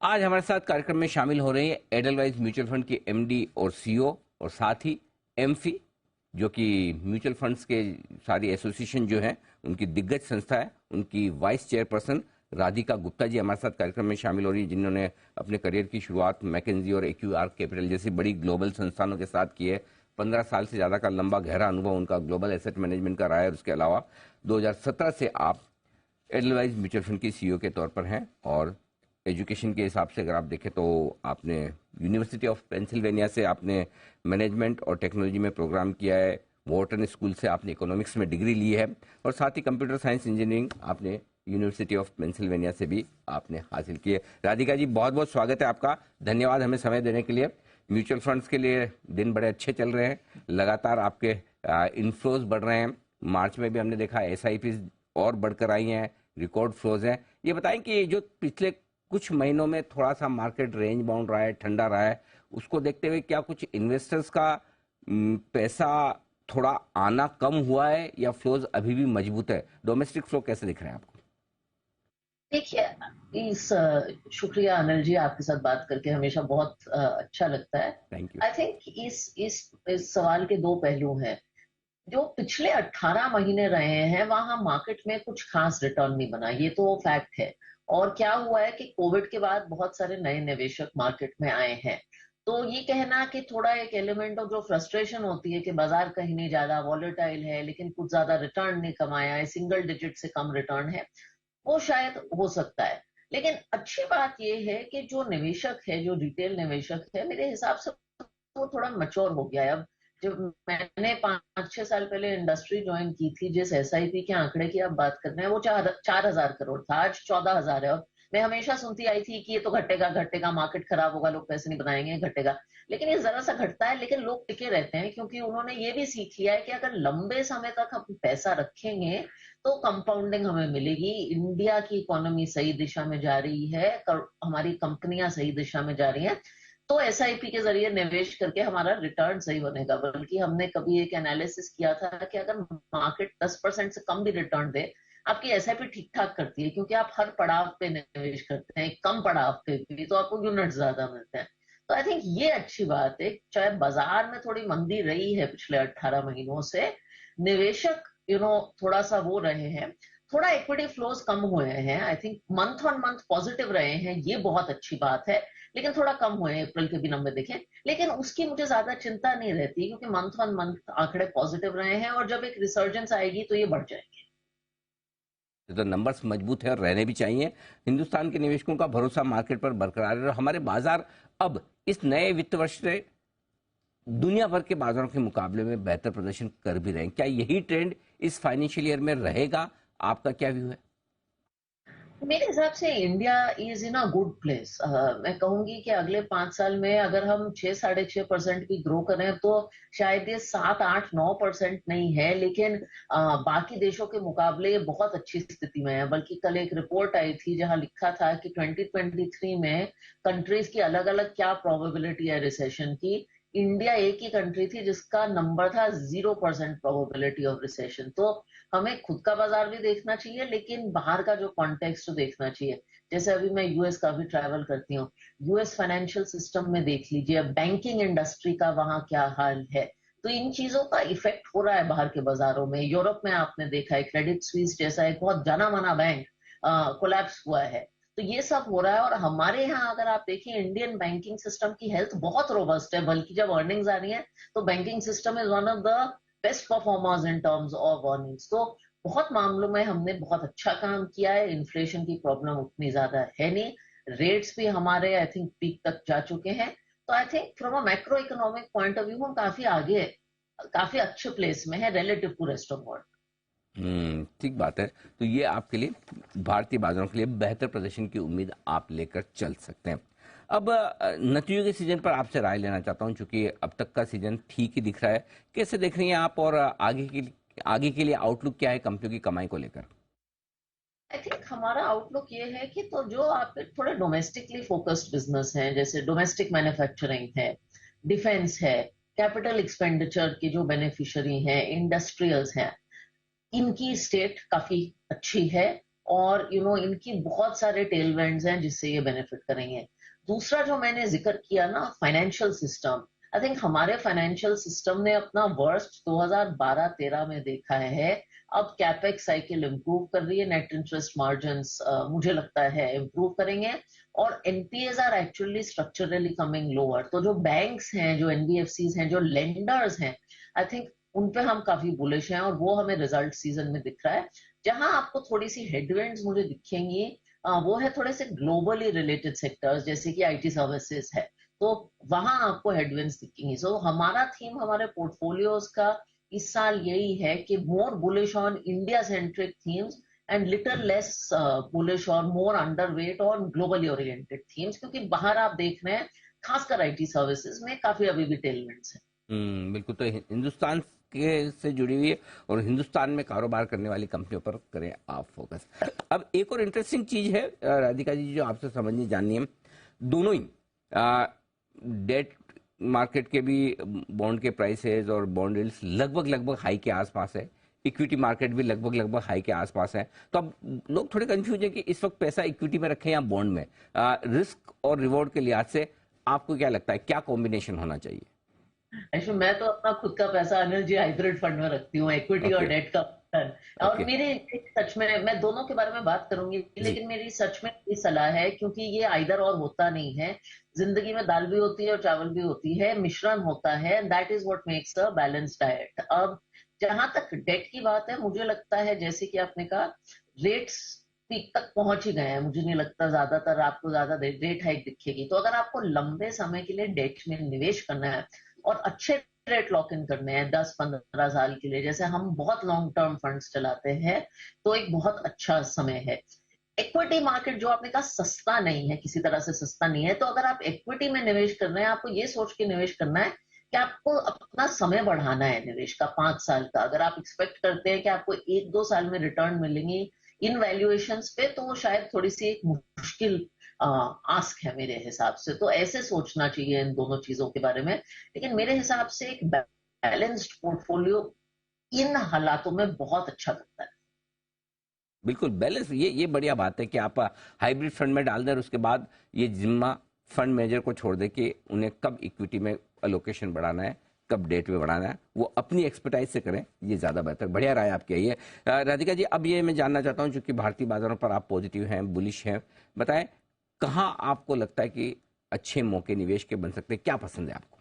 आज हमारे साथ कार्यक्रम में शामिल हो रहे हैं एडलवाइज म्यूचुअल फंड के एमडी और सीईओ और साथ ही एमफी जो कि म्यूचुअल फंड्स के सारी एसोसिएशन जो है उनकी दिग्गज संस्था है, उनकी वाइस चेयरपर्सन राधिका गुप्ता जी हमारे साथ कार्यक्रम में शामिल हो रही है, जिन्होंने अपने करियर की शुरुआत मैकेंजी और एक्यूआर कैपिटल जैसी बड़ी ग्लोबल संस्थानों के साथ की है। 15 साल से ज़्यादा का लंबा गहरा अनुभव उनका ग्लोबल एसेट मैनेजमेंट का रहा है और उसके अलावा 2017 से आप एडलवाइज म्यूचुअल फंड की सीईओ के तौर पर हैं। और एजुकेशन के हिसाब से अगर आप देखें तो आपने यूनिवर्सिटी ऑफ पेंसिल्वेनिया से आपने मैनेजमेंट और टेक्नोलॉजी में प्रोग्राम किया है, वॉर्टन स्कूल से आपने इकोनॉमिक्स में डिग्री ली है और साथ ही कंप्यूटर साइंस इंजीनियरिंग आपने यूनिवर्सिटी ऑफ पेंसिल्वेनिया से भी आपने हासिल की है। राधिका जी, बहुत बहुत स्वागत है आपका, धन्यवाद हमें समय देने के लिए। म्यूचुअल फंड्स के लिए दिन बड़े अच्छे चल रहे हैं, लगातार आपके इनफ्लोज बढ़ रहे हैं। मार्च में भी हमने देखा एसआईपी और बढ़कर आई हैं, रिकॉर्ड फ्लोज हैं। ये बताएं कि जो पिछले कुछ महीनों में थोड़ा सा मार्केट रेंज बाउंड रहा है, ठंडा रहा है, उसको देखते हुए क्या कुछ इन्वेस्टर्स का पैसा थोड़ा आना कम हुआ है या फ्लोज अभी भी मजबूत है? डोमेस्टिक फ्लो कैसे दिख रहे हैं आपको? देखिए, शुक्रिया अनिल जी, आपके साथ बात करके हमेशा बहुत अच्छा लगता है। Thank you. आई थिंक इस सवाल के दो पहलू हैं। जो पिछले 18 महीने रहे हैं वहां मार्केट में कुछ खास रिटर्न नहीं बना, ये तो फैक्ट है। और क्या हुआ है कि कोविड के बाद बहुत सारे नए निवेशक मार्केट में आए हैं। तो ये कहना कि थोड़ा एक एलिमेंट ऑफ जो फ्रस्ट्रेशन होती है कि बाजार कहीं नहीं ज्यादा वॉलेटाइल है लेकिन कुछ ज्यादा रिटर्न नहीं कमाया है, सिंगल डिजिट से कम रिटर्न है, वो शायद हो सकता है। लेकिन अच्छी बात यह है कि जो निवेशक है, जो रिटेल निवेशक है, मेरे हिसाब से वो थोड़ा मैच्योर हो गया है अब। जब मैंने 5-6 साल पहले इंडस्ट्री ज्वाइन की थी, जिस एसआईपी के आंकड़े की आप बात कर रहे हैं वो 4,000 करोड़ था, आज 14,000 है। और मैं हमेशा सुनती आई थी कि ये तो घटेगा घटेगा, मार्केट खराब होगा, लोग पैसे नहीं बनाएंगे, घटेगा। लेकिन ये जरा सा घटता है, लेकिन लोग टिके रहते हैं क्योंकि उन्होंने ये भी सीख लिया है कि अगर लंबे समय तक हम पैसा रखेंगे तो कंपाउंडिंग हमें मिलेगी। इंडिया की इकोनॉमी सही दिशा में जा रही है, हमारी कंपनियां सही दिशा में जा रही हैं, तो एसआईपी के जरिए निवेश करके हमारा रिटर्न सही बनेगा। बल्कि हमने कभी एक एनालिसिस किया था कि अगर मार्केट 10% से कम भी रिटर्न दे, आपकी एसआईपी ठीक ठाक करती है, क्योंकि आप हर पड़ाव पे निवेश करते हैं। कम पड़ाव पे भी तो आपको यूनिट ज्यादा मिलते हैं। तो आई थिंक ये अच्छी बात है। चाहे बाजार में थोड़ी मंदी रही है पिछले 18 महीनों से, निवेशक थोड़ा सा वो रहे हैं, थोड़ा इक्विटी फ्लोज कम हुए हैं। I think month on month positive रहे हैं, ये बहुत अच्छी बात है। लेकिन थोड़ा कम हुए हैं, अप्रैल के भी नंबर देखें। लेकिन उसकी मुझे ज्यादा चिंता नहीं रहती, क्योंकि मंथ ऑन मंथ आंकड़े पॉजिटिव रहे हैं और जब एक रिसर्जेंस आएगी तो ये बढ़ जाएंगे। तो नंबर्स मजबूत है और रहने भी चाहिए। हिंदुस्तान के निवेशकों का भरोसा मार्केट पर बरकरार है और हमारे बाजार अब इस नए वित्त वर्ष से दुनिया भर के बाजारों के मुकाबले में बेहतर प्रदर्शन कर भी रहे हैं। क्या यही ट्रेंड इस फाइनेंशियल ईयर में रहेगा? आपका क्या व्यू है? मेरे हिसाब से India is in a good place. मैं कहूंगी कि अगले 5 साल में अगर हम 6-6.5% भी ग्रो करें तो शायद ये 7-8-9% नहीं है, लेकिन बाकी देशों के मुकाबले ये बहुत अच्छी स्थिति में है। बल्कि कल एक रिपोर्ट आई थी जहां लिखा था कि 2023 में कंट्रीज की अलग अलग क्या प्रोबेबिलिटी है रिसेशन की। इंडिया एक ही कंट्री थी जिसका नंबर था 0% प्रोबेबिलिटी ऑफ रिसेशन। तो हमें खुद का बाजार भी देखना चाहिए, लेकिन बाहर का जो कॉन्टेक्स्ट देखना चाहिए। जैसे अभी मैं यूएस का भी ट्रैवल करती हूँ, यूएस फाइनेंशियल सिस्टम में देख लीजिए, बैंकिंग इंडस्ट्री का वहां क्या हाल है। तो इन चीजों का इफेक्ट हो रहा है बाहर के बाजारों में। यूरोप में आपने देखा है क्रेडिट स्विस जैसा एक बहुत जाना माना बैंक कोलैप्स हुआ है। तो ये सब हो रहा है। और हमारे यहाँ अगर आप देखिए, इंडियन बैंकिंग सिस्टम की हेल्थ बहुत रोबस्ट है। बल्कि जब अर्निंग्स आ रही है तो banking system is one of the best performers in terms of earnings. तो बहुत मामलों में हमने बहुत अच्छा काम किया है। इन्फ्लेशन की प्रॉब्लम उतनी ज्यादा है नहीं, रेट्स भी हमारे आई थिंक पीक तक जा चुके हैं। तो I think from a macro economic point of view हम काफी आगे, काफी अच्छे प्लेस में है relative to rest of world. ठीक बात है। तो ये आपके लिए, भारतीय बाजारों के लिए बेहतर प्रदर्शन की उम्मीद आप लेकर चल सकते हैं। अब नतीजों के सीजन पर आपसे राय लेना चाहता हूं, चूंकि अब तक का सीजन ठीक ही दिख रहा है। कैसे देख रही हैं आप और आगे के लिए आउटलुक क्या है कंपनियों की कमाई को लेकर? आई थिंक हमारा आउटलुक ये है कि तो जो आपके थोड़े डोमेस्टिकली फोकस्ड बिजनेस हैं, जैसे डोमेस्टिक मैन्युफैक्चरिंग है, डिफेंस है, कैपिटल एक्सपेंडिचर की जो बेनिफिशियरी हैं, इंडस्ट्रियल्स हैं, इनकी स्टेट काफी अच्छी है। और इनकी बहुत सारे टेलविंड्स हैं जिससे ये बेनिफिट करेंगे। दूसरा जो मैंने जिक्र किया ना, फाइनेंशियल सिस्टम, आई थिंक हमारे फाइनेंशियल सिस्टम ने अपना वर्स्ट 2012-13 में देखा है। अब कैपेक्स साइकिल इंप्रूव कर रही है, नेट इंटरेस्ट मार्जिन्स मुझे लगता है इंप्रूव करेंगे, और NPAs are actually structurally coming lower. तो जो बैंक्स हैं, जो एनबीएफसीज हैं, जो लेंडर्स हैं, आई थिंक उन पे हम काफी बुलिश हैं, और वो हमें रिजल्ट सीजन में दिख रहा है। जहां आपको थोड़ी सी हेडविंड्स मुझे दिखेंगी, वो है थोड़े से ग्लोबली रिलेटेड सेक्टर्स, जैसे कि आईटी सर्विसेज है, तो वहां आपको हेडविंड्स दिखेंगी। सो हमारा थीम, हमारे पोर्टफोलियोज का इस साल यही है कि more bullish on India centric themes and little less bullish और more underweight on globally oriented themes, क्योंकि बाहर आप देख रहे हैं खासकर आईटी सर्विसेज में काफी अभी भी टेलविंड्स हैं। बिल्कुल। तो हिंदुस्तान के से जुड़ी हुई है और हिंदुस्तान में कारोबार करने वाली कंपनियों पर करें आप फोकस। अब एक और इंटरेस्टिंग चीज है राधिका जी, जो आपसे समझनी जाननी है। दोनों ही डेट मार्केट के भी बॉन्ड के प्राइसेस और बॉन्ड यील्ड्स लगभग हाई के आसपास है, इक्विटी मार्केट भी लगभग हाई के आसपास है। तो अब लोग थोड़े कंफ्यूज है कि इस वक्त पैसा इक्विटी में रखें या बॉन्ड में। रिस्क और रिवॉर्ड के लिहाज से आपको क्या लगता है, क्या कॉम्बिनेशन होना चाहिए? एक्चुअली मैं तो अपना खुद का पैसा अनिल जी हाइब्रिड फंड में रखती हूँ, इक्विटी और ओके। डेट का फंड। और ओके मेरे सच में, मैं दोनों के बारे में बात करूंगी, जी। लेकिन मेरी सच में ये सलाह है, क्योंकि ये आइदर और होता नहीं है। जिंदगी में दाल भी होती है और चावल भी होती है, मिश्रण होता है, that is what makes a balance diet. अब जहां तक डेट की बात है, मुझे लगता है जैसे कि आपने कहा, रेट्स पीक तक पहुंच ही गए हैं। मुझे नहीं लगता ज्यादातर आपको ज्यादा रेट हाइक दिखेगी। तो अगर आपको लंबे समय के लिए डेट में निवेश करना है और अच्छे रेट लॉक इन करने हैं 10-15 साल के लिए, जैसे हम बहुत लॉन्ग टर्म फंड्स चलाते हैं, तो एक बहुत अच्छा समय है। इक्विटी मार्केट जो आपने कहा सस्ता नहीं है, किसी तरह से सस्ता नहीं है। तो अगर आप इक्विटी में निवेश कर रहे हैं, आपको ये सोच के निवेश करना है कि आपको अपना समय बढ़ाना है निवेश का, 5 साल का। अगर आप एक्सपेक्ट करते हैं कि आपको 1-2 साल में रिटर्न मिलेंगी इन वैल्यूएशंस पे, तो वो शायद थोड़ी सी एक मुश्किल आस्क है मेरे हिसाब से। तो ऐसे सोचना चाहिए इन दोनों चीजों के बारे में। लेकिन मेरे हिसाब से एक बैलेंस्ड पोर्टफोलियो इन हालातों में बहुत अच्छा लगता है। बिल्कुल बैलेंस, ये बढ़िया बात है कि आप हाइब्रिड फंड में डाल दें और उसके बाद ये जिम्मा फंड मैनेजर को छोड़ दे कि उन्हें कब इक्विटी में अलोकेशन बढ़ाना है, कब डेट में बढ़ाना है, वो अपनी एक्सपर्टाइज से करें, ये ज़्यादा बेहतर। बढ़िया राय आपकी है ये। राधिका जी, अब ये मैं जानना चाहता हूँ, चूंकि भारतीय बाजारों पर आप पॉजिटिव हैं, बुलिश हैं, बताएं कहाँ आपको लगता है कि अच्छे मौके निवेश के बन सकते हैं, क्या पसंद है आपको?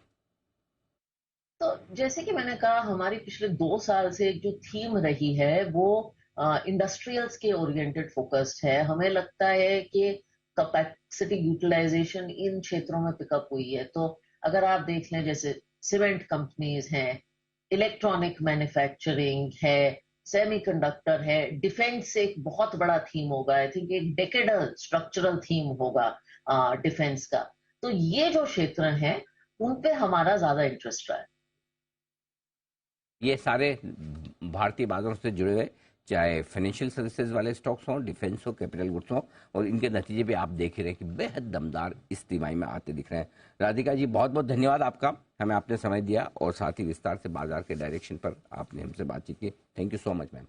तो जैसे कि मैंने कहा, हमारी पिछले 2 साल से जो थीम रही है वो इंडस्ट्रियल्स के ओरिएंटेड फोकस्ड है। हमें लगता है कि कैपेसिटी यूटिलाइजेशन इन क्षेत्रों में पिकअप हुई है। तो अगर आप देख लें, जैसे सीमेंट कंपनीज हैं, इलेक्ट्रॉनिक मैन्युफैक्चरिंग है, सेमीकंडक्टर है, डिफेंस एक बहुत बड़ा थीम होगा। आई थिंक एक डेकेडल स्ट्रक्चरल थीम होगा डिफेंस का। तो ये जो क्षेत्र हैं, उन पे हमारा ज्यादा इंटरेस्ट रहा है। ये सारे भारतीय बाजारों से जुड़े हुए, चाहे फाइनेंशियल सर्विसेज वाले स्टॉक्स हों, डिफेंस हो, कैपिटल गुड्स हों, और इनके नतीजे भी आप देख ही रहे हैं कि बेहद दमदार इस तिमाही में आते दिख रहे हैं। राधिका जी, बहुत बहुत धन्यवाद आपका, हमें आपने समय दिया और साथ ही विस्तार से बाजार के डायरेक्शन पर आपने हमसे बातचीत की। Thank you so much ma'am.